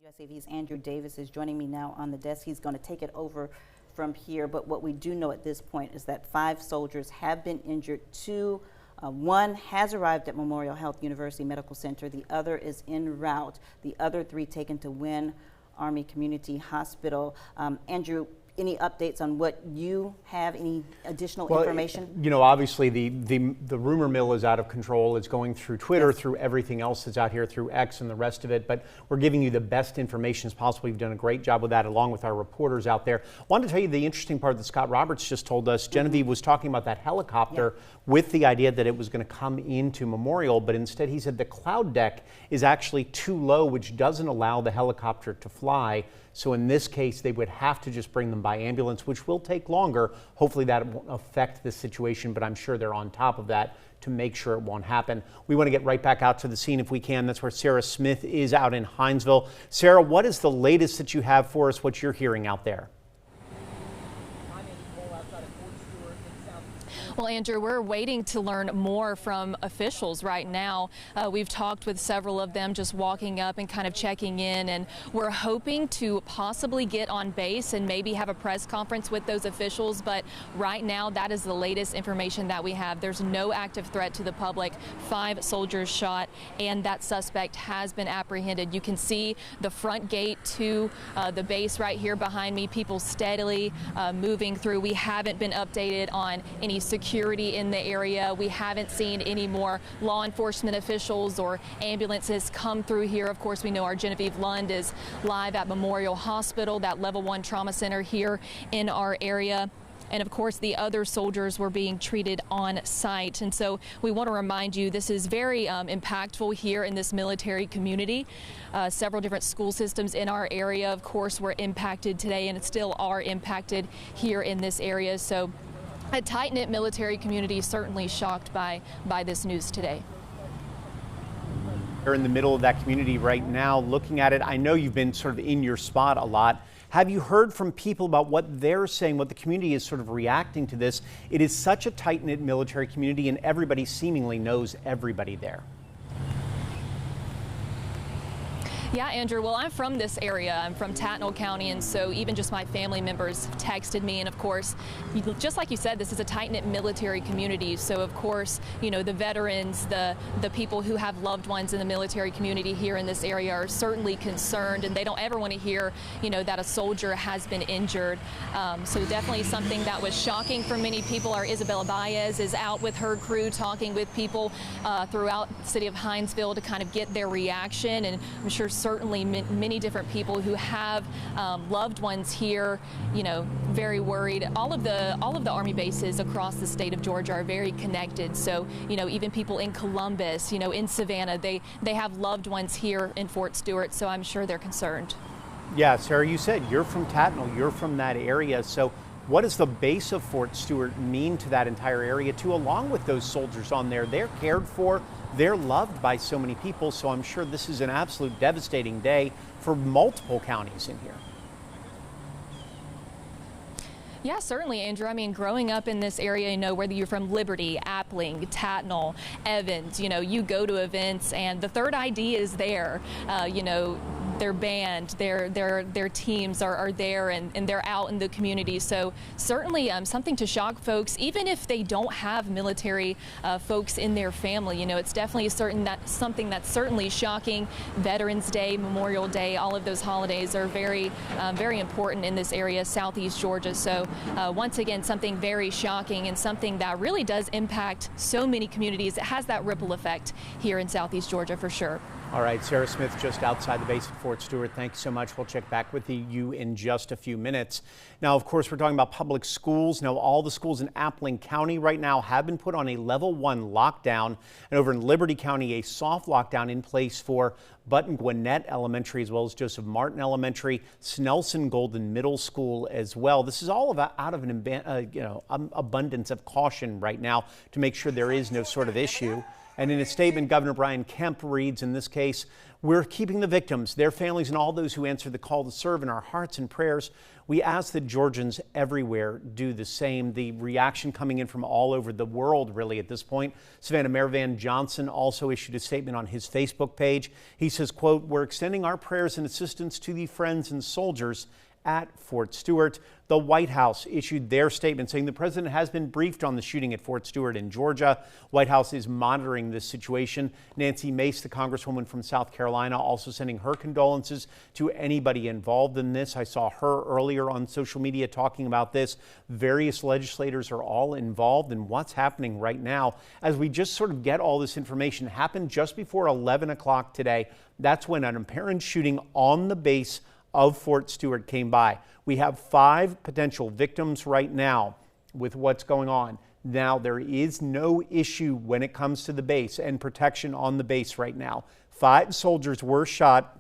WSAV's Andrew Davis is joining me now on the desk. He's going to take it over from here. But what we do know at this point is that 5 soldiers have been injured. One has arrived at Memorial Health University Medical Center. The other is en route. The other 3 taken to Wynn Army Community Hospital. Andrew, any updates on what you have? Any additional information? You know, obviously the rumor mill is out of control. It's going through Twitter, yes, through everything else that's out here, through X and the rest of it. But we're giving you the best information as possible. You've done a great job with that, along with our reporters out there. I wanted to tell you the interesting part that Scott Roberts just told us. Genevieve was talking about that helicopter, with the idea that it was going to come into Memorial, but instead he said the cloud deck is actually too low, which doesn't allow the helicopter to fly. So in this case, they would have to just bring them by ambulance, which will take longer. Hopefully that won't affect the situation, but I'm sure they're on top of that to make sure it won't happen. We want to get right back out to the scene if we can. That's where Sarah Smith is out in Hinesville. Sarah, what is the latest that you have for us, what you're hearing out there? Well, Andrew, we're waiting to learn more from officials right now. We've talked with several of them, just walking up and kind of checking in, and we're hoping to possibly get on base and maybe have a press conference with those officials. But right now, that is the latest information that we have. There's no active threat to the public. 5 soldiers shot, and that suspect has been apprehended. You can see the front gate to the base right here behind me, people steadily moving through. We haven't been updated on any security in the area. We haven't seen any more law enforcement officials or ambulances come through here. Of course, we know our Genevieve Lund is live at Memorial Hospital, that level 1 trauma center here in our area. And of course, the other soldiers were being treated on site. And so we want to remind you, this is very impactful here in this military community. Several different school systems in our area, of course, were impacted today and still are impacted here in this area. So a tight-knit military community, certainly shocked by this news today. You're in the middle of that community right now, looking at it. I know you've been sort of in your spot a lot. Have you heard from people about what they're saying, what the community is sort of reacting to this? It is such a tight-knit military community, and everybody seemingly knows everybody there. Yeah, Andrew, well, I'm from this area. I'm from Tattnall County, and so even just my family members texted me. And of course, just like you said, this is a tight-knit military community. So of course, you know, the veterans, the people who have loved ones in the military community here in this area are certainly concerned, and they don't ever want to hear, you know, that a soldier has been injured. So definitely something that was shocking for many people. Our Isabella Baez is out with her crew talking with people throughout the city of Hinesville to kind of get their reaction, and I'm sure certainly many different people who have loved ones here, you know, very worried. All of the Army bases across the state of Georgia are very connected. So, you know, even people in Columbus, you know, in Savannah, they have loved ones here in Fort Stewart. So I'm sure they're concerned. Yeah, Sarah, you said you're from Tattnall, you're from that area. So what does the base of Fort Stewart mean to that entire area too, along with those soldiers on there? They're cared for, they're loved by so many people, so I'm sure this is an absolute devastating day for multiple counties in here. Yeah, certainly, Andrew. I mean, growing up in this area, you know, whether you're from Liberty, Appling, Tattnall, Evans, you know, you go to events and the third ID is there. You know, their band, their teams are there, and they're out in the community. So certainly something to shock folks, even if they don't have military folks in their family. You know, it's definitely something that's certainly shocking. Veterans Day, Memorial Day, all of those holidays are very important in this area, Southeast Georgia. So once again, something very shocking and something that really does impact so many communities. It has that ripple effect here in Southeast Georgia for sure. All right, Sarah Smith just outside the base at Fort Stewart. Thanks so much. We'll check back with you in just a few minutes. Now, of course, we're talking about public schools. Now, all the schools in Appling County right now have been put on a level 1 lockdown. And over in Liberty County, a soft lockdown in place for Button Gwinnett Elementary, as well as Joseph Martin Elementary, Snelson Golden Middle School as well. This is all about out of an abundance of caution right now to make sure there is no sort of issue. And in a statement, Governor Brian Kemp reads, in this case, we're keeping the victims, their families, and all those who answered the call to serve in our hearts and prayers. We ask that Georgians everywhere do the same. The reaction coming in from all over the world, really, at this point. Savannah Mayor Van Johnson also issued a statement on his Facebook page. He says, quote, we're extending our prayers and assistance to the friends and soldiers at Fort Stewart. The White House issued their statement saying the president has been briefed on the shooting at Fort Stewart in Georgia. White House is monitoring this situation. Nancy Mace, the congresswoman from South Carolina, also sending her condolences to anybody involved in this. I saw her earlier on social media talking about this. Various legislators are all involved in what's happening right now. As we just sort of get all this information, happened just before 11 o'clock today. That's when an apparent shooting on the base of Fort Stewart came by. We have 5 potential victims right now with what's going on. Now, there is no issue when it comes to the base and protection on the base right now. 5 soldiers were shot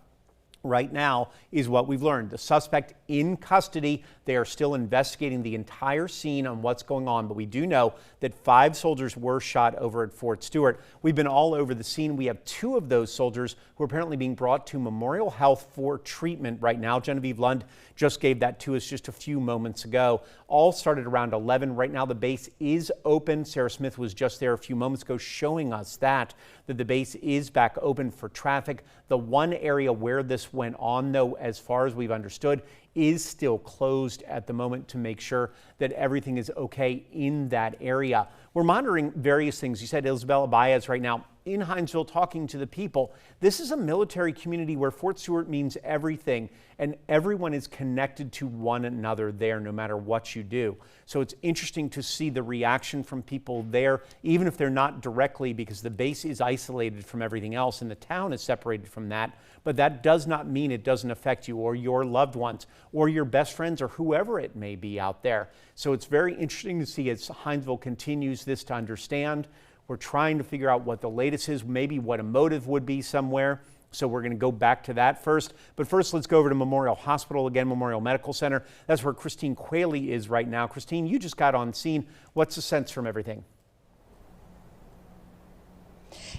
right now is what we've learned. The suspect in custody. They are still investigating the entire scene on what's going on, but we do know that 5 soldiers were shot over at Fort Stewart. We've been all over the scene. We have 2 of those soldiers who are apparently being brought to Memorial Health for treatment right now. Genevieve Lund just gave that to us just a few moments ago. All started around 11. Right now the base is open. Sarah Smith was just there a few moments ago showing us that the base is back open for traffic. The one area where this went on, though, as far as we've understood, is still closed at the moment to make sure that everything is okay in that area. We're monitoring various things. You said Isabella Baez right now in Hinesville talking to the people. This is a military community where Fort Stewart means everything, and everyone is connected to one another there no matter what you do. So it's interesting to see the reaction from people there, even if they're not directly, because the base is isolated from everything else and the town is separated from that. But that does not mean it doesn't affect you or your loved ones or your best friends or whoever it may be out there. So it's very interesting to see as Hinesville continues this to understand. We're trying to figure out what the latest is, maybe what a motive would be somewhere. So we're going to go back to that first. But first, let's go over to Memorial Hospital again, Memorial Medical Center. That's where Christine Qualey is right now. Christine, you just got on scene. What's the sense from everything?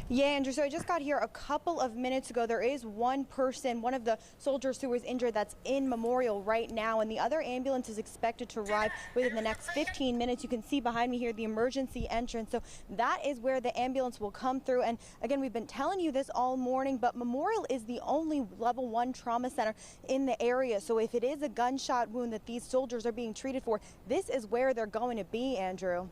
Yeah, Andrew, so I just got here a couple of minutes ago. There is one person, one of the soldiers who was injured, that's in Memorial right now, and the other ambulance is expected to arrive within the next 15 minutes. You can see behind me here the emergency entrance. So that is where the ambulance will come through. And again, we've been telling you this all morning, but Memorial is the only level 1 trauma center in the area. So if it is a gunshot wound that these soldiers are being treated for, this is where they're going to be, Andrew.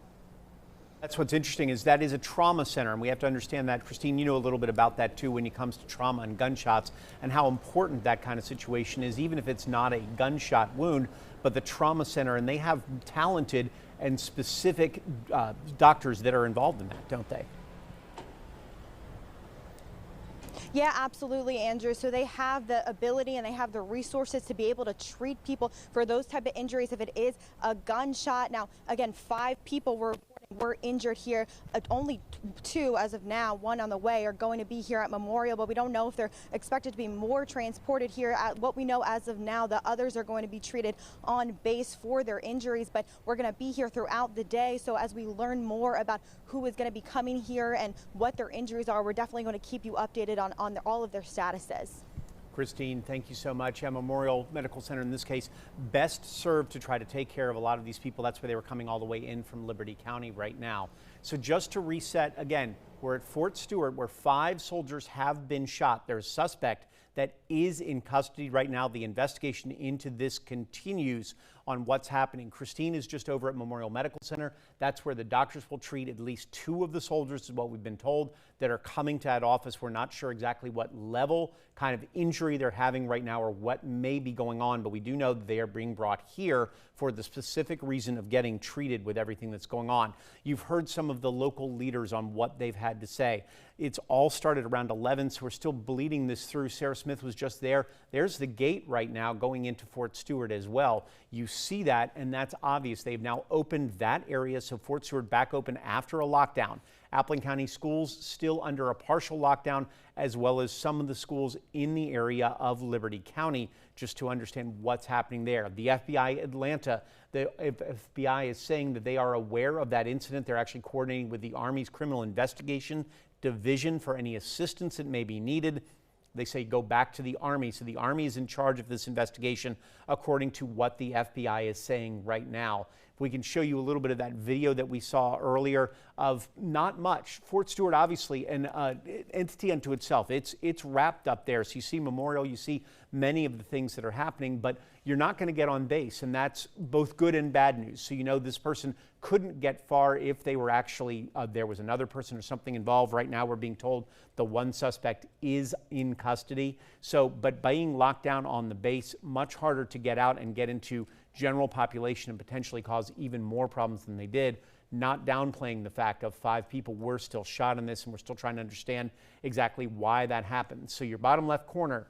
That's what's interesting is that is a trauma center, and we have to understand that. Christine, you know a little bit about that too when it comes to trauma and gunshots and how important that kind of situation is, even if it's not a gunshot wound, but the trauma center, and they have talented and specific doctors that are involved in that, don't they? Yeah, absolutely, Andrew. So they have the ability and they have the resources to be able to treat people for those type of injuries if it is a gunshot. Now, again, 5 people were injured here. Only 2 as of now, 1 on the way, are going to be here at Memorial, but we don't know if they're expected to be more transported here. At what we know as of now, the others are going to be treated on base for their injuries, but we're going to be here throughout the day. So as we learn more about who is going to be coming here and what their injuries are, we're definitely going to keep you updated on all of their statuses. Christine, thank you so much. Memorial Medical Center, in this case, best served to try to take care of a lot of these people. That's where they were coming all the way in from Liberty County right now. So just to reset again, we're at Fort Stewart where 5 soldiers have been shot. There's a suspect that is in custody right now. The investigation into this continues on what's happening. Christine is just over at Memorial Medical Center. That's where the doctors will treat at least 2 of the soldiers, is what we've been told, that are coming to that office. We're not sure exactly what level kind of injury they're having right now or what may be going on, but we do know that they are being brought here for the specific reason of getting treated with everything that's going on. You've heard some of the local leaders on what they've had to say. It's all started around 11, so we're still bleeding this through. Sarah Smith was just there. There's the gate right now going into Fort Stewart as well. You see that, and that's obvious. They've now opened that area, so Fort Stewart back open after a lockdown. Appling County schools still under a partial lockdown, as well as some of the schools in the area of Liberty County, just to understand what's happening there. The FBI Atlanta, the FBI is saying that they are aware of that incident. They're actually coordinating with the Army's criminal investigation division for any assistance that may be needed. They say go back to the Army. So the Army is in charge of this investigation according to what the FBI is saying right now. If we can show you a little bit of that video that we saw earlier of not much. Fort Stewart, obviously, an entity unto itself. It's wrapped up there. So you see Memorial, you see many of the things that are happening, but you're not going to get on base, and that's both good and bad news. So you know this person couldn't get far if they were actually, there was another person or something involved. Right now we're being told the one suspect is in custody. So, but being locked down on the base, much harder to get out and get into general population and potentially cause even more problems than they did. Not downplaying the fact of 5 people were still shot in this, and we're still trying to understand exactly why that happened. So your bottom left corner,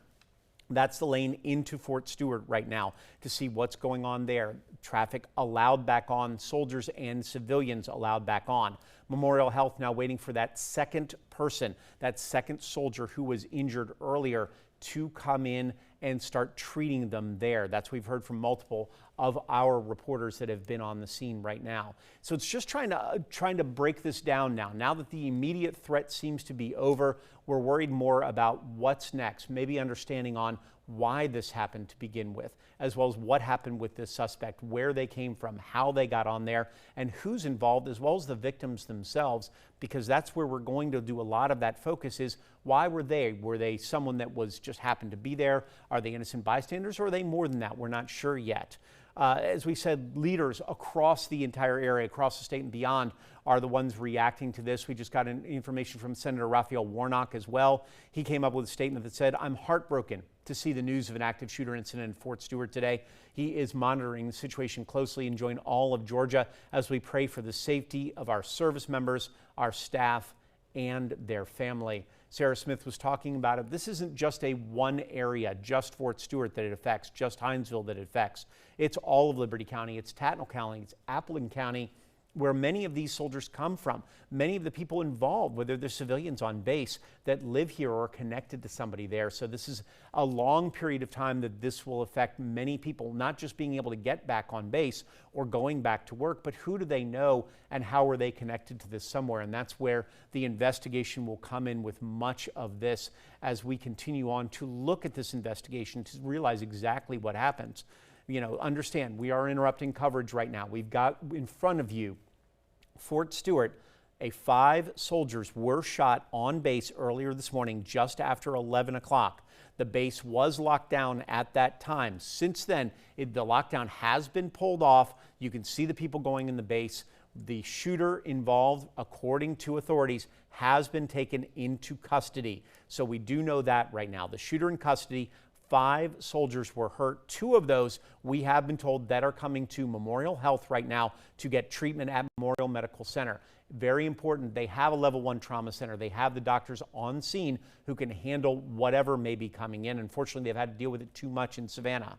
that's the lane into Fort Stewart right now to see what's going on there. Traffic allowed back on, soldiers and civilians allowed back on. Memorial Health now waiting for that second person, that second soldier who was injured earlier, to come in and start treating them there. That's what we've heard from multiple of our reporters that have been on the scene right now. So it's just trying to break this down now. Now that the immediate threat seems to be over, we're worried more about what's next, maybe understanding on why this happened to begin with, as well as what happened with this suspect, where they came from, how they got on there, and who's involved, as well as the victims themselves, because that's where we're going to do a lot of that focus is why were they? Were they someone that was just happened to be there? Are they innocent bystanders, or are they more than that? We're not sure yet. As we said, leaders across the entire area, across the state and beyond, are the ones reacting to this. We just got information from Senator Raphael Warnock as well. He came up with a statement that said, "I'm heartbroken to see the news of an active shooter incident in Fort Stewart today. He is monitoring the situation closely and join all of Georgia as we pray for the safety of our service members, our staff, and their family." Sarah Smith was talking about it. This isn't just a one area, just Fort Stewart that it affects, just Hinesville that it affects. It's all of Liberty County. It's Tattnall County. It's Appleton County, where many of these soldiers come from. Many of the people involved, whether they're civilians on base that live here or are connected to somebody there. So this is a long period of time that this will affect many people, not just being able to get back on base or going back to work, but who do they know and how are they connected to this somewhere? And that's where the investigation will come in with much of this as we continue on to look at this investigation to realize exactly what happens. You know, understand we are interrupting coverage right now. We've got in front of you Fort Stewart. 5 soldiers were shot on base earlier this morning just after 11 o'clock. The base was locked down at that time. Since then, the lockdown has been pulled off. You can see the people going in the base. The shooter involved, according to authorities, has been taken into custody. So we do know that right now. The shooter in custody. 5 soldiers were hurt. 2 of those we have been told that are coming to Memorial Health right now to get treatment at Memorial Medical Center. Very important. They have a level 1 trauma center. They have the doctors on scene who can handle whatever may be coming in. Unfortunately, they've had to deal with it too much in Savannah.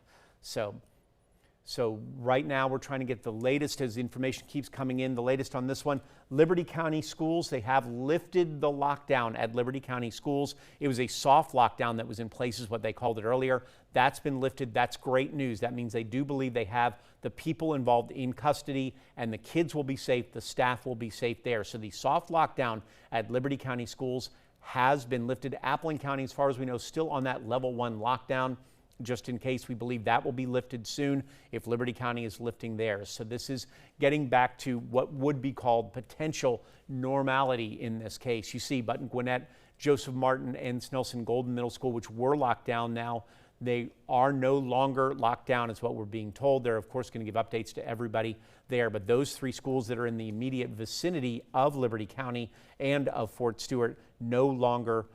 So right now we're trying to get the latest as information keeps coming in. The latest on this one, Liberty County Schools, they have lifted the lockdown at Liberty County Schools. It was a soft lockdown that was in place is what they called it earlier. That's been lifted. That's great news. That means they do believe they have the people involved in custody and the kids will be safe. The staff will be safe there. So the soft lockdown at Liberty County Schools has been lifted. Appleton County, as far as we know, still on that level 1 lockdown. Just in case, we believe that will be lifted soon if Liberty County is lifting theirs. So this is getting back to what would be called potential normality in this case. You see Button Gwinnett, Joseph Martin, and Snelson Golden Middle School, which were locked down now. They are no longer locked down is what we're being told. They're, of course, going to give updates to everybody there. But those 3 schools that are in the immediate vicinity of Liberty County and of Fort Stewart no longer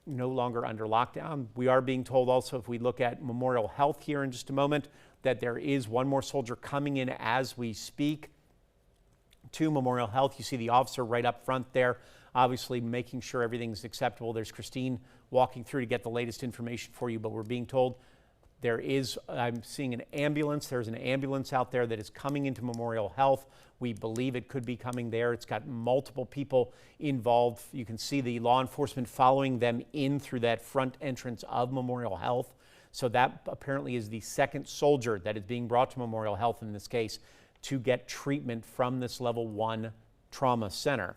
under lockdown. We are being told also, if we look at Memorial Health here in just a moment, that there is 1 more soldier coming in as we speak to Memorial Health. You see the officer right up front there, obviously making sure everything's acceptable. There's Christine walking through to get the latest information for you, but we're being told there is, I'm seeing an ambulance. There's an ambulance out there that is coming into Memorial Health. We believe it could be coming there. It's got multiple people involved. You can see the law enforcement following them in through that front entrance of Memorial Health. So that apparently is the second soldier that is being brought to Memorial Health in this case to get treatment from this level 1 trauma center.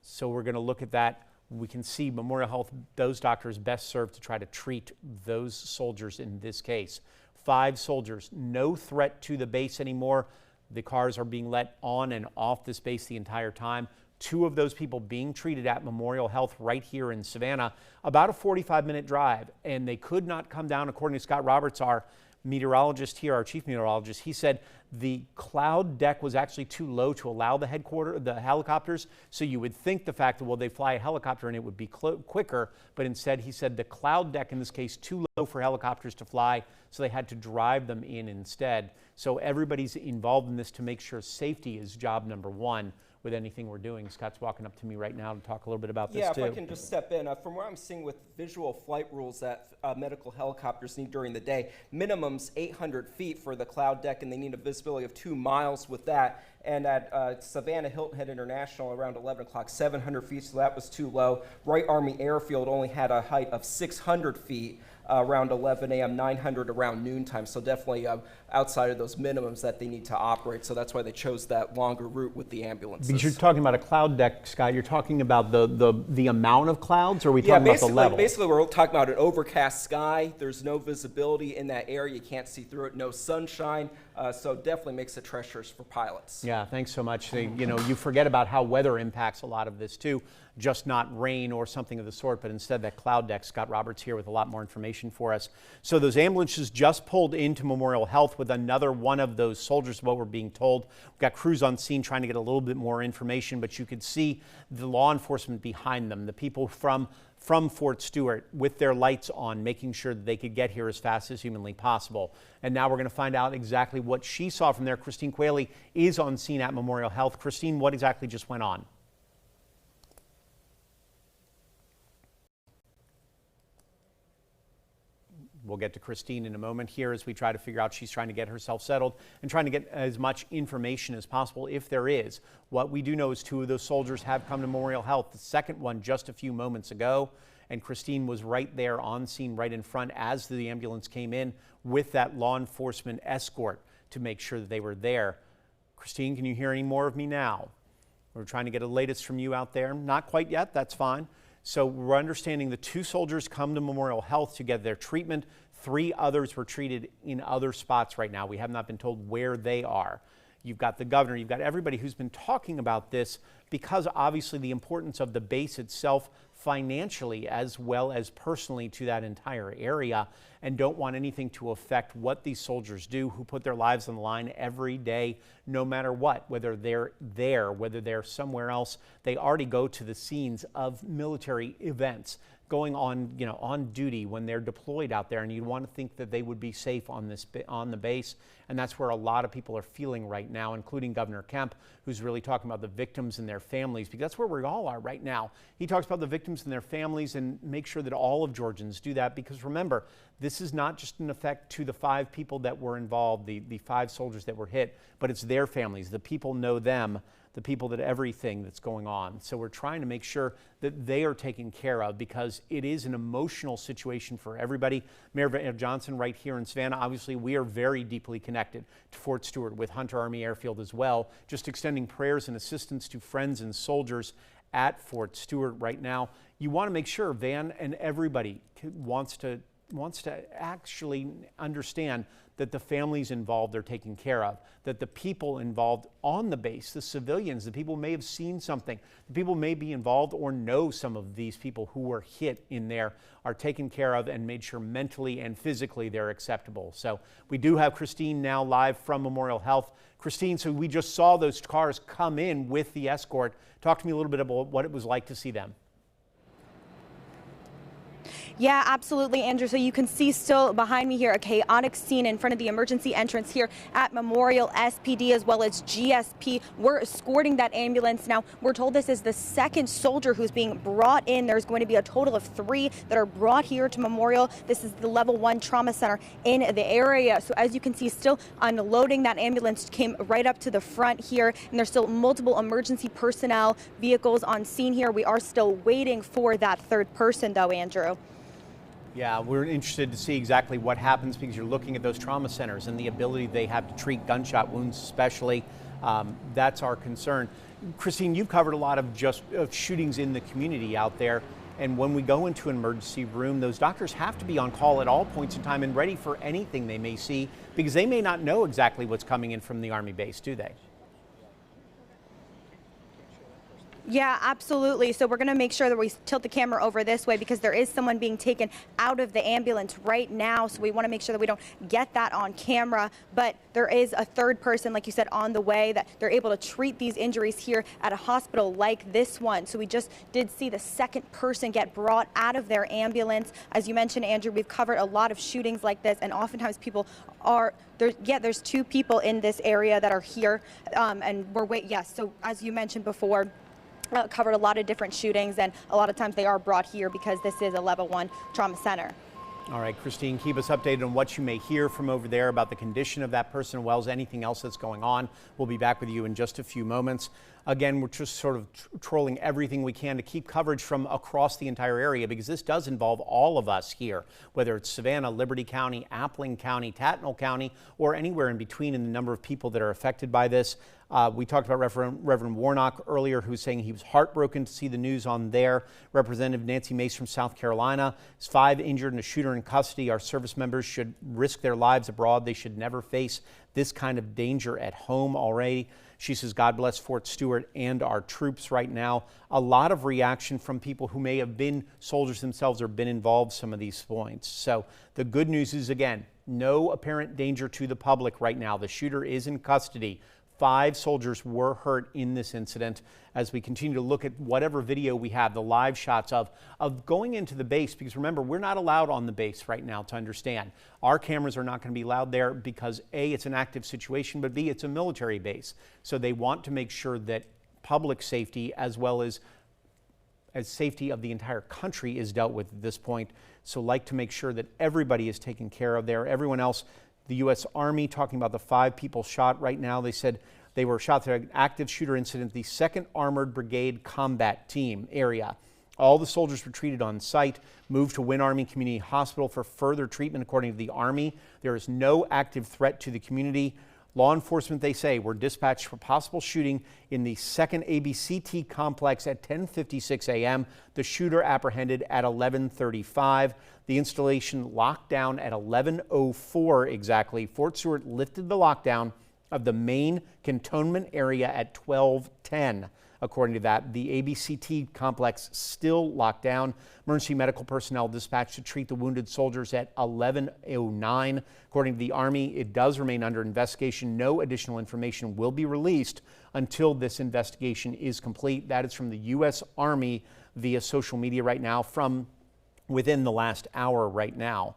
So we're going to look at that. We can see Memorial Health, those doctors best served to try to treat those soldiers in this case. 5 soldiers, no threat to the base anymore. The cars are being let on and off this base the entire time. 2 of those people being treated at Memorial Health right here in Savannah, about a 45-minute drive, and they could not come down, according to Scott Roberts, our meteorologist here, our chief meteorologist. He said the cloud deck was actually too low to allow the helicopters. So you would think the fact that, well, they fly a helicopter and it would be quicker, but instead he said the cloud deck in this case too low for helicopters to fly, so they had to drive them in instead. So everybody's involved in this to make sure safety is job number 1 with anything we're doing. Scott's walking up to me right now to talk a little bit about this too. Yeah, if I can just step in. From what I'm seeing with visual flight rules that medical helicopters need during the day, minimum's 800 feet for the cloud deck, and they need a visibility of 2 miles with that. And at Savannah Hilton Head International around 11 o'clock, 700 feet, so that was too low. Wright Army Airfield only had a height of 600 feet. Around 11 a.m., 900 around noontime, so definitely outside of those minimums that they need to operate. So that's why they chose that longer route with the ambulances. Because you're talking about a cloud deck, Scott, you're talking about the amount of clouds, or are we talking about the level? Basically, we're talking about an overcast sky. There's no visibility in that area. You can't see through it. No sunshine. So definitely makes it treacherous for pilots. Yeah, thanks so much. You know, you forget about how weather impacts a lot of this too, just not rain or something of the sort, but instead that cloud deck. Scott Roberts here with a lot more information for us. So those ambulances just pulled into Memorial Health with another one of those soldiers, what we're being told. We've got crews on scene trying to get a little bit more information, but you could see the law enforcement behind them, the people from Fort Stewart with their lights on, making sure that they could get here as fast as humanly possible. And now we're going to find out exactly what she saw from there. Christine Qualey is on scene at Memorial Health. Christine, what exactly just went on? We'll get to Christine in a moment here as we try to figure out, she's trying to get herself settled and trying to get as much information as possible if there is. What we do know is 2 of those soldiers have come to Memorial Health. The second one just a few moments ago, and Christine was right there on scene right in front as the ambulance came in with that law enforcement escort to make sure that they were there. Christine, can you hear any more of me now? We're trying to get the latest from you out there. Not quite yet, that's fine. So we're understanding the 2 soldiers come to Memorial Health to get their treatment. 3 others were treated in other spots right now. We have not been told where they are. You've got the governor, you've got everybody who's been talking about this because obviously the importance of the base itself financially as well as personally to that entire area, and don't want anything to affect what these soldiers do who put their lives on the line every day, no matter what, whether they're there, whether they're somewhere else. They already go to the scenes of military events, going on, on duty when they're deployed out there, and you'd want to think that they would be safe on the base, and that's where a lot of people are feeling right now, including Governor Kemp, who's really talking about the victims and their families, because that's where we all are right now. He talks about the victims and their families and make sure that all of Georgians do that, because remember, this is not just an effect to the 5 people that were involved, the 5 soldiers that were hit, but it's their families. The people know them, the people that everything that's going on. So we're trying to make sure that they are taken care of because it is an emotional situation for everybody. Mayor Johnson right here in Savannah, obviously we are very deeply connected to Fort Stewart with Hunter Army Airfield as well, just extending prayers and assistance to friends and soldiers at Fort Stewart right now. You want to make sure Van and everybody wants to actually understand that the families involved are taken care of, that the people involved on the base, the civilians, the people may have seen something, the people may be involved or know some of these people who were hit in there are taken care of and made sure mentally and physically they're acceptable. So we do have Christine now live from Memorial Health. Christine, so we just saw those cars come in with the escort. Talk to me a little bit about what it was like to see them. Yeah, absolutely, Andrew. So you can see still behind me here a chaotic scene in front of the emergency entrance here at Memorial. SPD as well as GSP were escorting that ambulance. Now, we're told this is the 2nd soldier who's being brought in. There's going to be a total of 3 that are brought here to Memorial. This is the level 1 trauma center in the area. So as you can see, still unloading that ambulance came right up to the front here. And there's still multiple emergency personnel vehicles on scene here. We are still waiting for that 3rd person, though, Andrew. Yeah, we're interested to see exactly what happens because you're looking at those trauma centers and the ability they have to treat gunshot wounds especially. That's our concern. Christine, you've covered a lot of shootings in the community out there. And when we go into an emergency room, those doctors have to be on call at all points in time and ready for anything they may see, because they may not know exactly what's coming in from the Army base, do they? Yeah, absolutely. So we're going to make sure that we tilt the camera over this way, because there is someone being taken out of the ambulance right now. So we want to make sure that we don't get that on camera. But there is a third person, like you said, on the way, that they're able to treat these injuries here at a hospital like this one. So we just did see the second person get brought out of their ambulance. As you mentioned, Andrew, we've covered a lot of shootings like this, and oftentimes people are there. Yeah, there's 2 people in this area that are here, and yes. So as you mentioned before, covered a lot of different shootings, and a lot of times they are brought here because this is a level 1 trauma center. All right, Christine, keep us updated on what you may hear from over there about the condition of that person, as well as anything else that's going on. We'll be back with you in just a few moments. Again, we're just sort of trolling everything we can to keep coverage from across the entire area, because this does involve all of us here, whether it's Savannah, Liberty County, Appling County, Tattnall County, or anywhere in between in the number of people that are affected by this. We talked about Reverend Warnock earlier, who's saying he was heartbroken to see the news on there. Representative Nancy Mace from South Carolina. There's 5 injured and a shooter in custody. Our service members should risk their lives abroad. They should never face this kind of danger at home already. She says, God bless Fort Stewart and our troops right now. A lot of reaction from people who may have been soldiers themselves or been involved some of these points. So the good news is, again, no apparent danger to the public right now. The shooter is in custody. 5 soldiers were hurt in this incident. As we continue to look at whatever video we have, the live shots of going into the base, because remember, we're not allowed on the base right now, to understand. Our cameras are not going to be allowed there because A, it's an active situation, but B, it's a military base. So they want to make sure that public safety as well as safety of the entire country is dealt with at this point. So like to make sure that everybody is taken care of there. Everyone else, the U.S. Army talking about the 5 people shot right now. They said they were shot through an active shooter incident, the 2nd Armored Brigade Combat Team area. All the soldiers were treated on site, moved to Wynn Army Community Hospital for further treatment, according to the Army. There is no active threat to the community. Law enforcement, they say, were dispatched for possible shooting in the 2nd ABCT complex at 10:56 a.m. The shooter apprehended at 11:35. The installation locked down at 11:04 exactly. Fort Stewart lifted the lockdown of the main cantonment area at 12:10. According to that, the ABCT complex still locked down. Emergency medical personnel dispatched to treat the wounded soldiers at 11:09. According to the Army, it does remain under investigation. No additional information will be released until this investigation is complete. That is from the U.S. Army via social media right now, from within the last hour right now.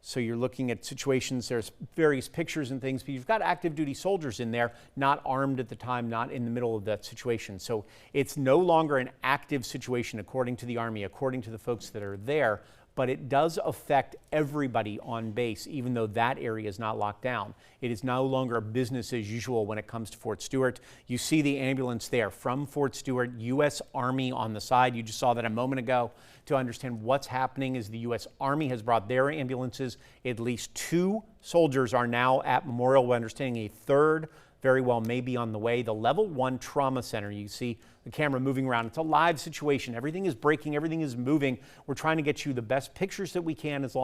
So you're looking at situations, there's various pictures and things, but you've got active duty soldiers in there, not armed at the time, not in the middle of that situation. So it's no longer an active situation, according to the Army, according to the folks that are there, but it does affect everybody on base, even though that area is not locked down. It is no longer business as usual when it comes to Fort Stewart. You see the ambulance there from Fort Stewart, U.S. Army on the side. You just saw that a moment ago. To understand what's happening is the U.S. Army has brought their ambulances. At least 2 soldiers are now at Memorial. We're understanding a 3rd very well may be on the way. The Level 1 Trauma Center, you see the camera moving around. It's a live situation. Everything is breaking, everything is moving. We're trying to get you the best pictures that we can, as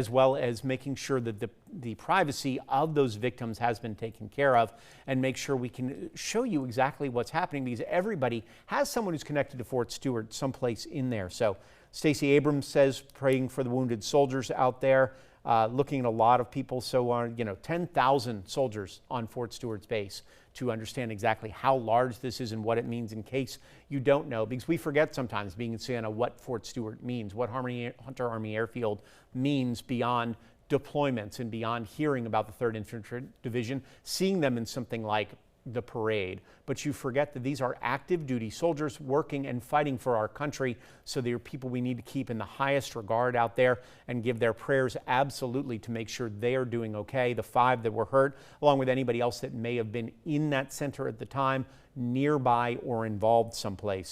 well as making sure that the privacy of those victims has been taken care of, and make sure we can show you exactly what's happening, because everybody has someone who's connected to Fort Stewart someplace in there. So Stacey Abrams says, praying for the wounded soldiers out there. Looking at a lot of people, so 10,000 soldiers on Fort Stewart's base, to understand exactly how large this is and what it means, in case you don't know, because we forget sometimes, being in Savannah, what Fort Stewart means, what Hunter Army Airfield means beyond deployments and beyond hearing about the 3rd Infantry Division, seeing them in something like the parade. But you forget that these are active duty soldiers working and fighting for our country. So they are people we need to keep in the highest regard out there, and give their prayers absolutely to make sure they are doing okay. The 5 that were hurt, along with anybody else that may have been in that center at the time, nearby or involved someplace.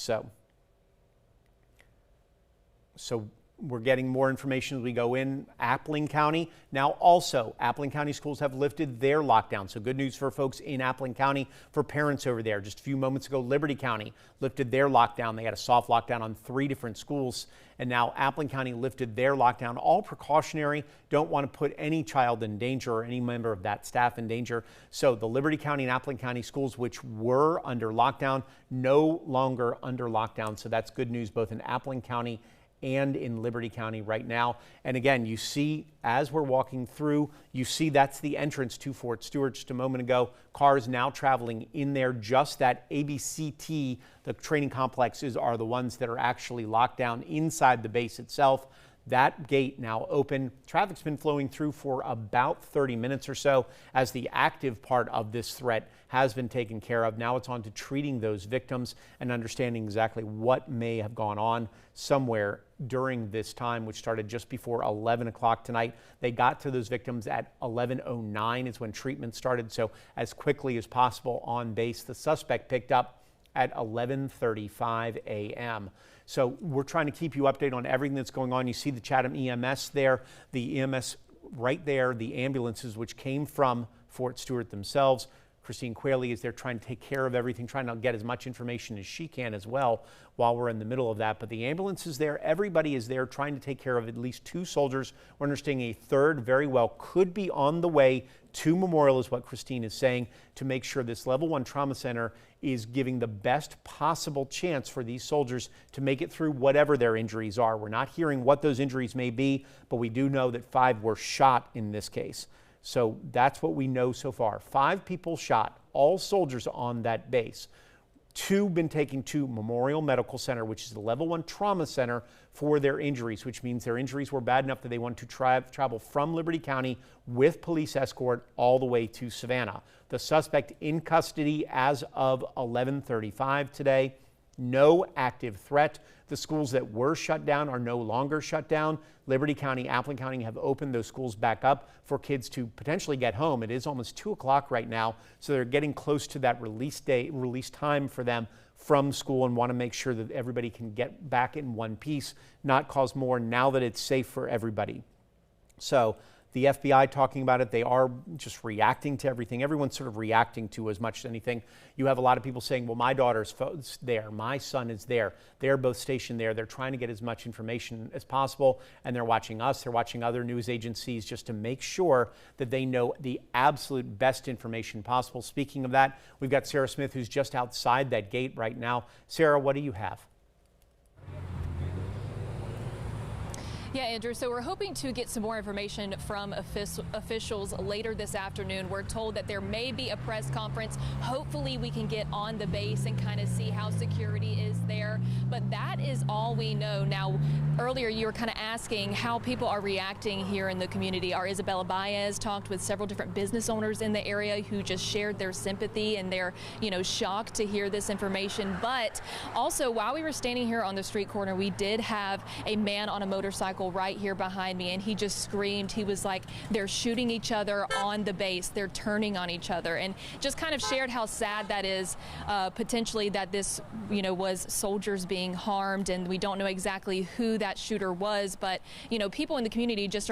So We're getting more information as we go in. Appling County, now also Appling County schools have lifted their lockdown. So good news for folks in Appling County, for parents over there. Just a few moments ago, Liberty County lifted their lockdown. They had a soft lockdown on 3 different schools. And now Appling County lifted their lockdown, all precautionary. Don't want to put any child in danger or any member of that staff in danger. So the Liberty County and Appling County schools, which were under lockdown, no longer under lockdown. So that's good news both in Appling County and in Liberty County right now. And again, you see, as we're walking through, you see that's the entrance to Fort Stewart just a moment ago. Cars now traveling in there. Just that ABCT, the training complexes, are the ones that are actually locked down inside the base itself. That gate now open. Traffic's been flowing through for about 30 minutes or so as the active part of this threat has been taken care of. Now it's on to treating those victims and understanding exactly what may have gone on somewhere during this time, which started just before 11 o'clock tonight. They got to those victims at 11:09 is when treatment started. So as quickly as possible on base. The suspect picked up at 11:35 a.m. So we're trying to keep you updated on everything that's going on. You see the Chatham EMS there, the EMS right there, the ambulances which came from Fort Stewart themselves. Christine Quayle is there trying to take care of everything, trying to get as much information as she can as well while we're in the middle of that. But the ambulance is there. Everybody is there trying to take care of at least 2 soldiers. We're understanding a third very well could be on the way to Memorial, is what Christine is saying, to make sure this level 1 trauma center is giving the best possible chance for these soldiers to make it through whatever their injuries are. We're not hearing what those injuries may be, but we do know that 5 were shot in this case. So that's what we know so far. 5 people shot, all soldiers on that base. 2 been taken to Memorial Medical Center, which is the level 1 trauma center, for their injuries, which means their injuries were bad enough that they wanted to travel from Liberty County with police escort all the way to Savannah. The suspect in custody as of 11:35 today. No active threat. The schools that were shut down are no longer shut down. Liberty County, Appling County have opened those schools back up for kids to potentially get home. It is almost 2 o'clock right now, so they're getting close to that release time for them from school, and want to make sure that everybody can get back in one piece, not cause more now that it's safe for everybody. So the FBI talking about it, they are just reacting to everything. Everyone's sort of reacting to as much as anything. You have a lot of people saying, well, my daughter's there, my son is there. They're both stationed there. They're trying to get as much information as possible, and they're watching us, they're watching other news agencies just to make sure that they know the absolute best information possible. Speaking of that, we've got Sarah Smith, who's just outside that gate right now. Sarah, what do you have? Yeah, Andrew, so we're hoping to get some more information from officials later this afternoon. We're told that there may be a press conference. Hopefully we can get on the base and kind of see how security is there. But that is all we know. Now, earlier you were kind of asking how people are reacting here in the community. Our Isabella Baez talked with several different business owners in the area who just shared their sympathy and their, shocked to hear this information. But also, while we were standing here on the street corner, we did have a man on a motorcycle right here behind me, and he just screamed. He was like, they're shooting each other on the base, they're turning on each other, and just kind of shared how sad that is, potentially that this was soldiers being harmed, and we don't know exactly who that shooter was, but people in the community just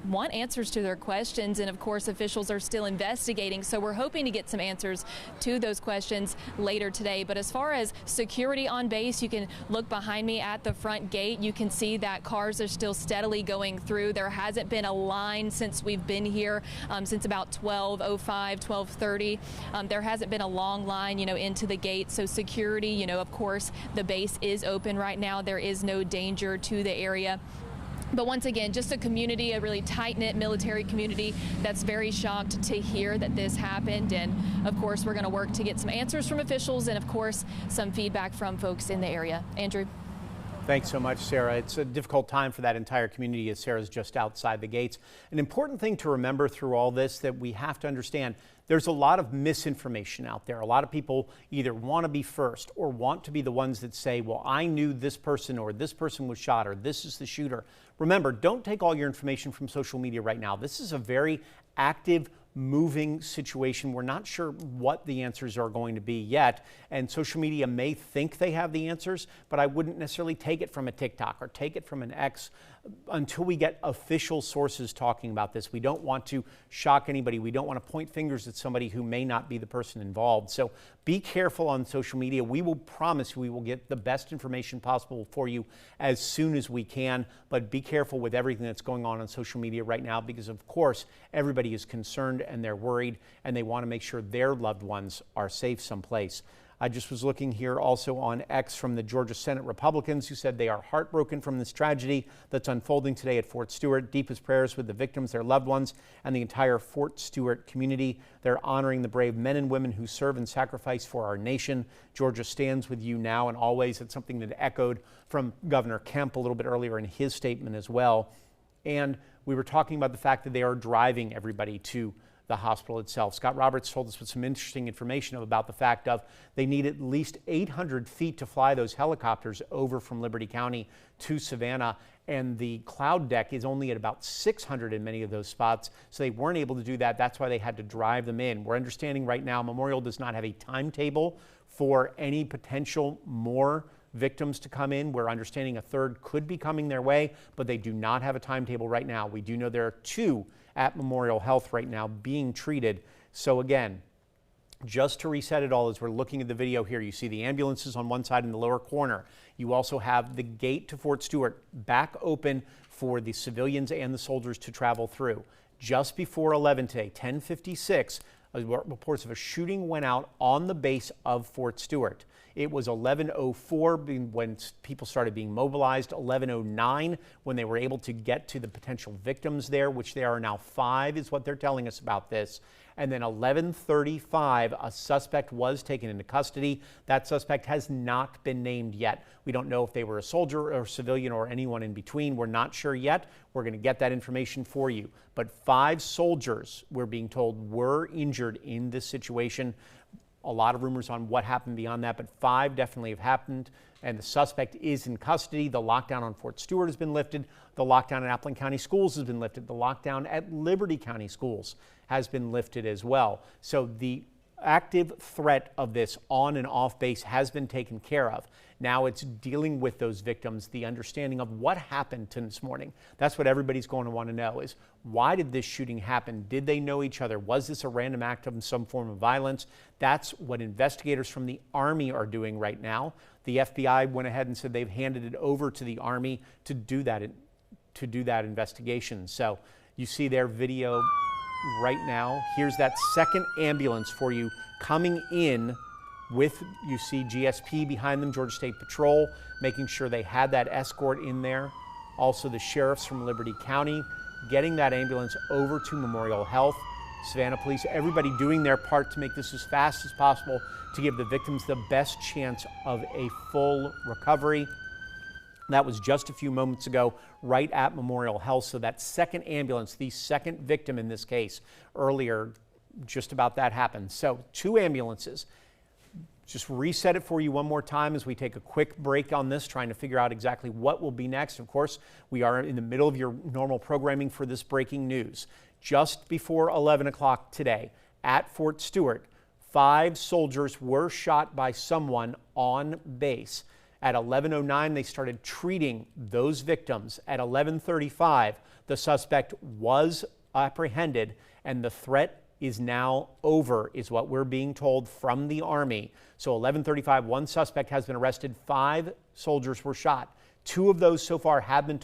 want answers to their questions, and of course officials are still investigating, so we're hoping to get some answers to those questions later today. But as far as security on base, you can look behind me at the front gate. You can see that cars are still steadily going through. There hasn't been a line since we've been here, since about 12:05, 12:30. There hasn't been a long line into the gate, so security, of course the base is open right now. There is no danger to the area. But once again, just a community, a really tight-knit military community that's very shocked to hear that this happened. And of course, we're going to work to get some answers from officials and of course, some feedback from folks in the area. Andrew. Thanks so much, Sarah. It's a difficult time for that entire community as Sarah's just outside the gates. An important thing to remember through all this that we have to understand, there's a lot of misinformation out there. A lot of people either want to be first or want to be the ones that say, well, I knew this person or this person was shot or this is the shooter. Remember, don't take all your information from social media right now. This is a very active, moving situation. We're not sure what the answers are going to be yet, and social media may think they have the answers, but I wouldn't necessarily take it from a TikTok or take it from an X until we get official sources talking about this. We don't want to shock anybody. We don't want to point fingers at somebody who may not be the person involved. So be careful on social media. We will promise we will get the best information possible for you as soon as we can, but be careful with everything that's going on social media right now, because of course everybody is concerned and they're worried and they want to make sure their loved ones are safe someplace. I just was looking here also on X from the Georgia Senate Republicans, who said they are heartbroken from this tragedy that's unfolding today at Fort Stewart. Deepest prayers with the victims, their loved ones, and the entire Fort Stewart community. They're honoring the brave men and women who serve and sacrifice for our nation. Georgia stands with you now and always. It's something that echoed from Governor Kemp a little bit earlier in his statement as well. And we were talking about the fact that they are driving everybody to the hospital itself. Scott Roberts told us with some interesting information about the fact of they need at least 800 feet to fly those helicopters over from Liberty County to Savannah, and the cloud deck is only at about 600 in many of those spots, so they weren't able to do that. That's why they had to drive them in. We're understanding right now Memorial does not have a timetable for any potential more victims to come in. We're understanding a third could be coming their way, but they do not have a timetable right now. We do know there are 2 at Memorial Health right now being treated. So again, just to reset it all, as we're looking at the video here, you see the ambulances on one side in the lower corner. You also have the gate to Fort Stewart back open for the civilians and the soldiers to travel through. Just before 11 today, 10:56, reports of a shooting went out on the base of Fort Stewart. It was 11:04 when people started being mobilized, 11:09 when they were able to get to the potential victims there, which there are now 5 is what they're telling us about this. And then 11:35, a suspect was taken into custody. That suspect has not been named yet. We don't know if they were a soldier or civilian or anyone in between. We're not sure yet. We're going to get that information for you. But 5 soldiers, we're being told, were injured in this situation. A lot of rumors on what happened beyond that, but 5 definitely have happened, and the suspect is in custody. The lockdown on Fort Stewart has been lifted. The lockdown at Appling County Schools has been lifted. The lockdown at Liberty County Schools has been lifted as well. So the active threat of this on and off base has been taken care of. Now it's dealing with those victims, the understanding of what happened to this morning. That's what everybody's going to want to know is, why did this shooting happen? Did they know each other? Was this a random act of some form of violence? That's what investigators from the Army are doing right now. The FBI went ahead and said they've handed it over to the Army to do that investigation. So you see their video right now. Here's that second ambulance for you coming in with, you see GSP behind them, Georgia State Patrol, making sure they had that escort in there. Also the sheriffs from Liberty County getting that ambulance over to Memorial Health. Savannah Police, everybody doing their part to make this as fast as possible to give the victims the best chance of a full recovery. That was just a few moments ago right at Memorial Health. So that second ambulance, the second victim in this case, earlier, just about that happened. So 2 ambulances. Just reset it for you one more time as we take a quick break on this, trying to figure out exactly what will be next. Of course, we are in the middle of your normal programming for this breaking news. Just before 11 o'clock today at Fort Stewart, 5 soldiers were shot by someone on base. At 11:09, they started treating those victims. At 11:35, the suspect was apprehended, and the threat is now over, is what we're being told from the Army. So 11:35, 1 suspect has been arrested, 5 soldiers were shot. 2 of those so far have been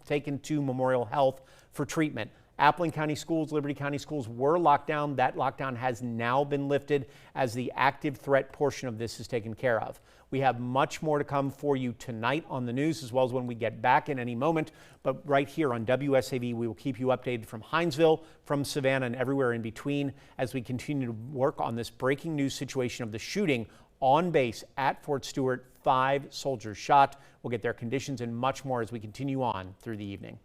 taken to Memorial Health for treatment. Appling County Schools, Liberty County Schools were locked down. That lockdown has now been lifted as the active threat portion of this is taken care of. We have much more to come for you tonight on the news, as well as when we get back in any moment. But right here on WSAV, we will keep you updated from Hinesville, from Savannah, and everywhere in between as we continue to work on this breaking news situation of the shooting on base at Fort Stewart. 5 soldiers shot. We'll get their conditions and much more as we continue on through the evening.